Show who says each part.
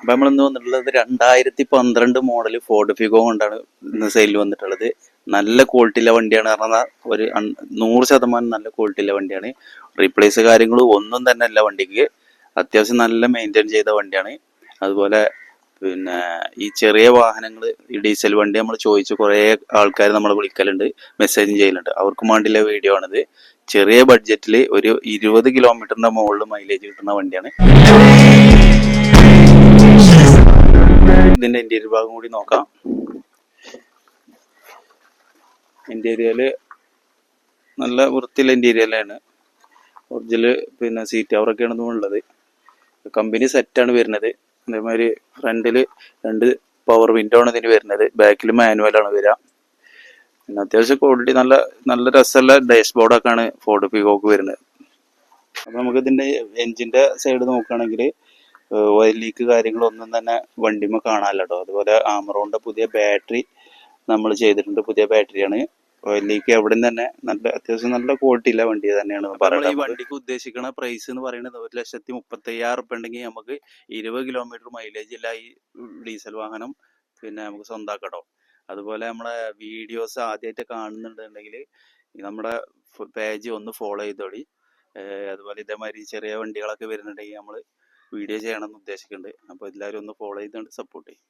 Speaker 1: അപ്പൊ നമ്മൾ ഇന്ന് വന്നിട്ടുള്ളത് 2012 മോഡൽ ഫോർഡ് ഫിഗോ കൊണ്ടാണ് ഇന്ന് സെയിൽ വന്നിട്ടുള്ളത്. നല്ല ക്വാളിറ്റിയിലെ വണ്ടിയാണ്. പറഞ്ഞാൽ ഒരു 100% നല്ല ക്വാളിറ്റിയിലെ വണ്ടിയാണ്. റീപ്ലേസ് കാര്യങ്ങളും ഒന്നും തന്നെ അല്ല വണ്ടിക്ക്. അത്യാവശ്യം നല്ല മെയിൻറ്റെയിൻ ചെയ്ത വണ്ടിയാണ്. അതുപോലെ പിന്നെ ഈ ചെറിയ വാഹനങ്ങൾ, ഈ ഡീസൽ വണ്ടി നമ്മൾ ചോദിച്ച് കുറേ ആൾക്കാർ നമ്മളെ വിളിക്കലുണ്ട്, മെസ്സേജും ചെയ്യലുണ്ട്. അവർക്കും വേണ്ടിയുള്ള വീഡിയോ ആണിത്. ചെറിയ ബഡ്ജറ്റിൽ ഒരു 20 കിലോമീറ്ററിന്റെ മുകളിൽ മൈലേജ് കിട്ടുന്ന വണ്ടിയാണ്. ഇതിന്റെ ഇന്റീരിയർ ഭാഗം കൂടി നോക്കാം. ഇന്റീരിയല് നല്ല വൃത്തിയുള്ള ഇന്റീരിയലാണ്. ഒറിജിനൽ പിന്നെ സീറ്റ് കവറൊക്കെയാണ് ഉള്ളത്. കമ്പനി സെറ്റാണ് വരുന്നത്. അതേമാതിരി ഫ്രണ്ടില് 2 പവർ വിൻഡോ ആണ് ഇതിന് വരുന്നത്. ബാക്കിൽ മാനുവലാണ് വരിക. പിന്നെ അത്യാവശ്യം ക്വാളിറ്റി നല്ല രസമുള്ള ഡാഷ് ബോർഡൊക്കെയാണ് ഫോർഡ് ഫിഗോക്ക് വരുന്നത്. അപ്പൊ നമുക്ക് ഇതിന്റെ എഞ്ചിന്റെ സൈഡ് നോക്കുകയാണെങ്കിൽ ഓയിൽ ലീക്ക് കാര്യങ്ങളൊന്നും തന്നെ വണ്ടിമ കാണാനില്ല കേട്ടോ. അതുപോലെ ആമറോണിന്റെ പുതിയ ബാറ്ററി നമ്മൾ ചെയ്തിട്ടുണ്ട്. പുതിയ ബാറ്ററിയാണ്. ഓയിൽ ലീക്ക് എവിടെ തന്നെ അത്യാവശ്യം നല്ല ക്വാളിറ്റി ഉള്ള വണ്ടി തന്നെയാണ് പറയുന്നത്. ഈ വണ്ടിക്ക് ഉദ്ദേശിക്കുന്ന പ്രൈസ് എന്ന് പറയുന്നത് 1,35,000 റുപ്യ ഉണ്ടെങ്കിൽ നമുക്ക് 20 കിലോമീറ്റർ മൈലേജ് ഇല്ല ഈ ഡീസൽ വാഹനം പിന്നെ നമുക്ക് സ്വന്തമാക്കട്ടോ. അതുപോലെ നമ്മളെ വീഡിയോസ് ആദ്യമായിട്ട് കാണുന്നുണ്ടെങ്കിൽ നമ്മുടെ പേജ് ഒന്ന് ഫോളോ ചെയ്തോളി. അതുപോലെ ഇതേമാതിരി ചെറിയ വണ്ടികളൊക്കെ വരുന്നുണ്ടെങ്കിൽ നമ്മൾ വീഡിയോ ചെയ്യണമെന്ന് ഉദ്ദേശിക്കുന്നുണ്ട്. അപ്പോൾ എല്ലാവരും ഒന്ന് ഫോളോ ചെയ്തുകൊണ്ട് സപ്പോർട്ട് ചെയ്യും.